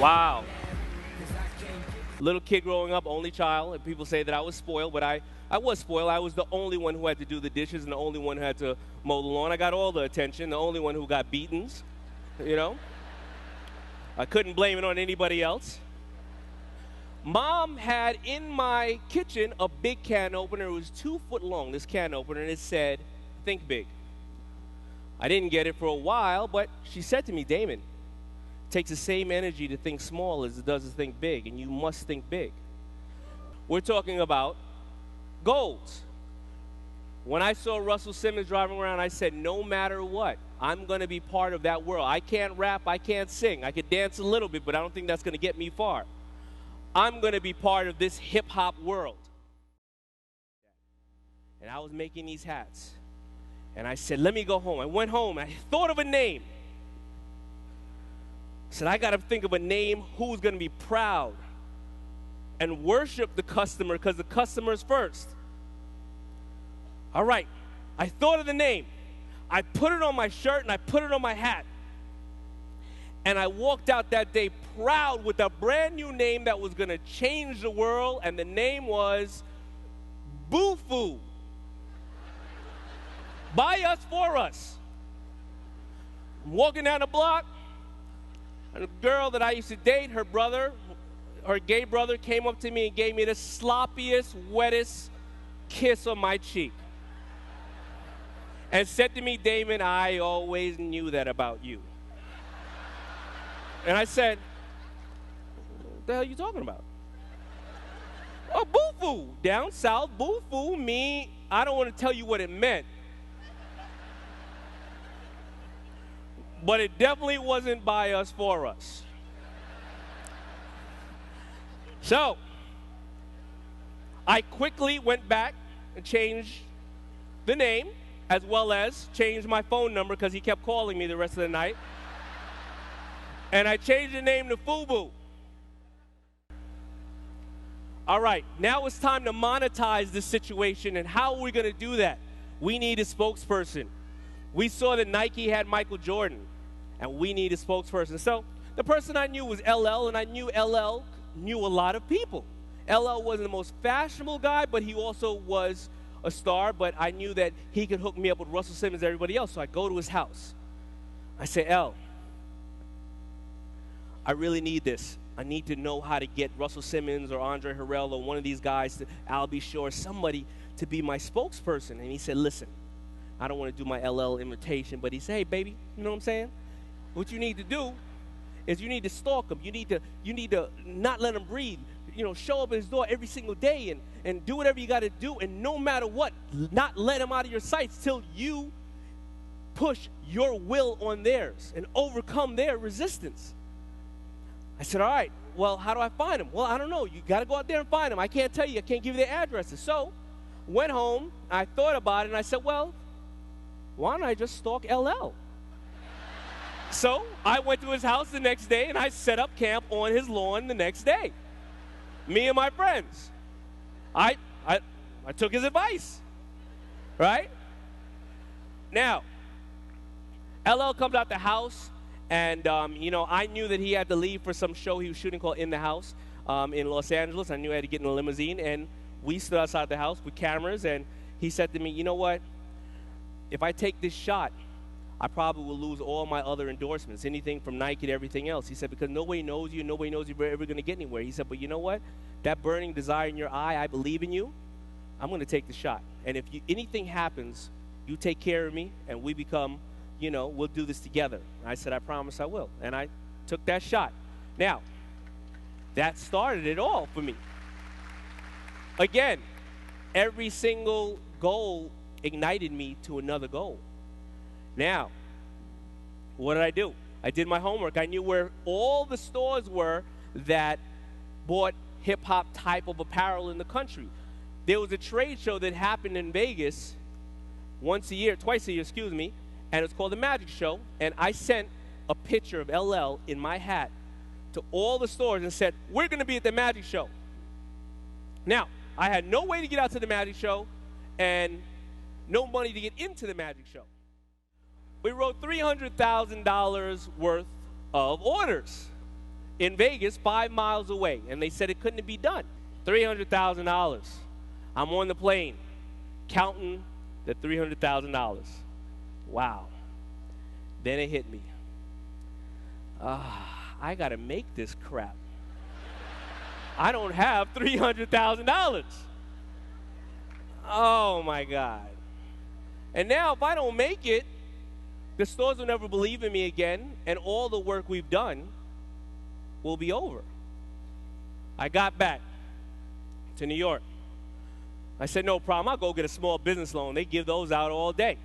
Wow. Little kid growing up, only child, and people say that I was spoiled, but I was spoiled. I was the only one who had to do the dishes and the only one who had to mow the lawn. I got all the attention, the only one who got beatings, you know. I couldn't blame it on anybody else. Mom had in my kitchen a big can opener. It was 2 foot long, this can opener, and it said, "Think big." I didn't get it for a while, but she said to me, "Daymond, it takes the same energy to think small as it does to think big, and you must think big." We're talking about goals. When I saw Russell Simmons driving around, I said, no matter what, I'm going to be part of that world. I can't rap, I can't sing. I could dance a little bit, but I don't think that's going to get me far. I'm going to be part of this hip-hop world. And I was making these hats. And I said, let me go home. I went home, and I thought of a name. I said, I got to think of a name who's going to be proud and worship the customer, because the customer's first. All right, I thought of the name. I put it on my shirt and I put it on my hat. And I walked out that day proud with a brand new name that was going to change the world, and the name was FUBU. By us, for us. I'm walking down the block, and a girl that I used to date, her brother, her gay brother, came up to me and gave me the sloppiest, wettest kiss on my cheek. And said to me, "Daymond, I always knew that about you." And I said, "What the hell are you talking about?" "Oh, boo-foo. Down south, boo-foo me, I don't want to tell you what it meant. But it definitely wasn't by us, for us." So, I quickly went back and changed the name, as well as changed my phone number, because he kept calling me the rest of the night. And I changed the name to FUBU. All right, now it's time to monetize this situation, and how are we going to do that? We need a spokesperson. We saw that Nike had Michael Jordan, and we need a spokesperson. So the person I knew was LL, and I knew LL knew a lot of people. LL wasn't the most fashionable guy, but he also was a star, but I knew that he could hook me up with Russell Simmons and everybody else. So I go to his house. I say, "L, I really need this. I need to know how to get Russell Simmons or Andre Harrell or one of these guys, to Albie Shore, somebody to be my spokesperson." And he said, "Listen, I don't want to do my LL imitation," but he said, "Hey, baby, you know what I'm saying? What you need to do is you need to stalk him. You need to not let him breathe. You know, show up at his door every single day and do whatever you got to do, and no matter what, not let him out of your sights till you push your will on theirs and overcome their resistance." I said, "All right, well, how do I find him?" "Well, I don't know. You got to go out there and find him. I can't tell you. I can't give you their addresses." So went home, I thought about it, and I said, "Well, why don't I just stalk LL?" So I went to his house the next day, and I set up camp on his lawn the next day. Me and my friends. I took his advice, right? Now, LL comes out the house, and you know, I knew that he had to leave for some show he was shooting called In the House in Los Angeles. I knew I had to get in a limousine, and we stood outside the house with cameras, and he said to me, "You know what? If I take this shot, I probably will lose all my other endorsements, anything from Nike to everything else." He said, "Because nobody knows you, nobody knows you're ever going to get anywhere." He said, "But you know what? That burning desire in your eye, I believe in you. I'm going to take the shot. And if anything happens, you take care of me, and we become, you know, we'll do this together." And I said, "I promise I will." And I took that shot. Now, that started it all for me. Again, every single goal ignited me to another goal. Now, what did I do? I did my homework. I knew where all the stores were that bought hip-hop type of apparel in the country. There was a trade show that happened in Vegas twice a year, and it's called the Magic Show, and I sent a picture of LL in my hat to all the stores and said, "We're going to be at the Magic Show." Now, I had no way to get out to the Magic Show and no money to get into the Magic Show. We wrote $300,000 worth of orders. in Vegas, 5 miles away, and they said it couldn't be done. $300,000. I'm on the plane, counting the $300,000. Wow. Then it hit me. I got to make this crap. I don't have $300,000. Oh, my God. And now if I don't make it, the stores will never believe in me again, and all the work we've done will be over. I got back to New York. I said, no problem, I'll go get a small business loan. They give those out all day.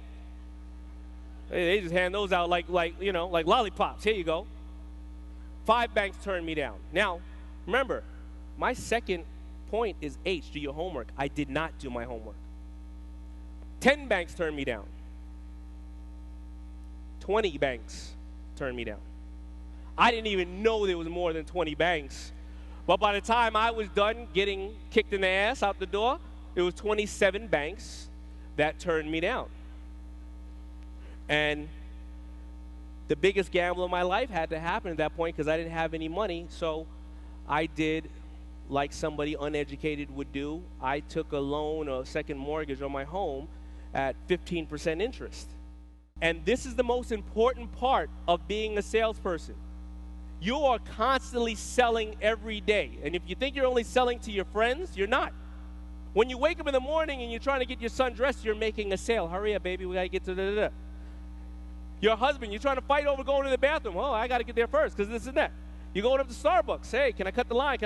They just hand those out like lollipops. Here you go. 5 banks turned me down. Now, remember, my second point is H, do your homework. I did not do my homework. 10 banks turned me down. 20 banks turned me down. I didn't even know there was more than 20 banks. But by the time I was done getting kicked in the ass out the door, it was 27 banks that turned me down. And the biggest gamble of my life had to happen at that point because I didn't have any money. So I did like somebody uneducated would do. I took a loan, a second mortgage on my home at 15% interest. And this is the most important part of being a salesperson. You are constantly selling every day. And if you think you're only selling to your friends, you're not. When you wake up in the morning and you're trying to get your son dressed, you're making a sale. Hurry up, baby, we got to get to da-da-da. Your husband, you're trying to fight over going to the bathroom. Oh, I got to get there first because this and that. You're going up to Starbucks. Hey, can I cut the line?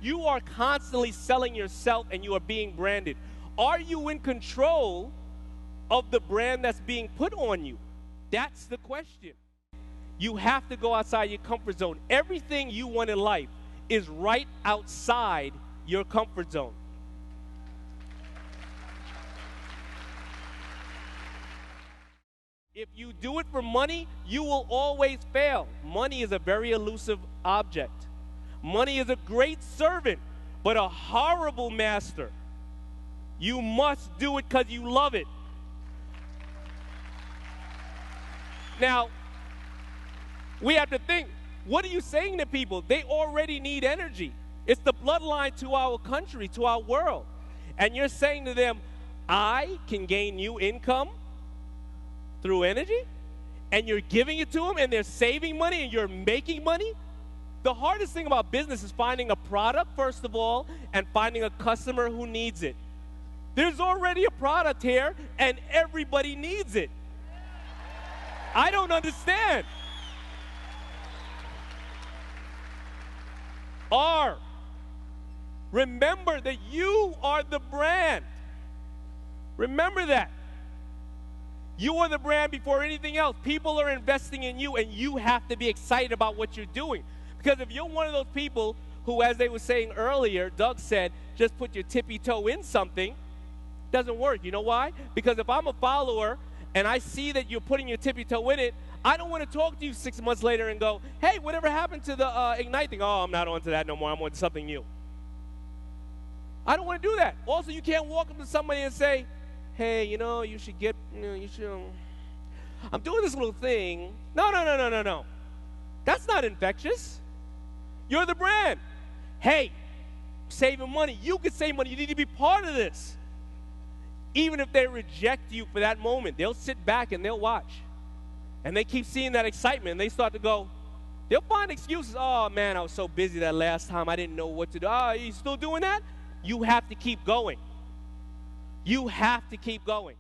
You are constantly selling yourself and you are being branded. Are you in control of the brand that's being put on you? That's the question. You have to go outside your comfort zone. Everything you want in life is right outside your comfort zone. If you do it for money, you will always fail. Money is a very elusive object. Money is a great servant, but a horrible master. You must do it because you love it. Now, we have to think, what are you saying to people? They already need energy. It's the bloodline to our country, to our world. And you're saying to them, I can gain you income through energy? And you're giving it to them and they're saving money and you're making money? The hardest thing about business is finding a product, first of all, and finding a customer who needs it. There's already a product here and everybody needs it. I don't understand. R, remember that you are the brand. Remember that. You are the brand before anything else. People are investing in you, and you have to be excited about what you're doing. Because if you're one of those people who, as they were saying earlier, Doug said, just put your tippy toe in something, doesn't work. You know why? Because if I'm a follower and I see that you're putting your tippy toe in it, I don't want to talk to you 6 months later and go, hey, whatever happened to the Ignite thing? Oh, I'm not on to that no more. I'm on to something new. I don't want to do that. Also, you can't walk up to somebody and say, hey, you should get, I'm doing this little thing. No. That's not infectious. You're the brand. Hey, saving money. You can save money. You need to be part of this. Even if they reject you for that moment, they'll sit back and they'll watch. And they keep seeing that excitement, and they start to go, they'll find excuses. Oh, man, I was so busy that last time. I didn't know what to do. Oh, you still doing that? You have to keep going. You have to keep going.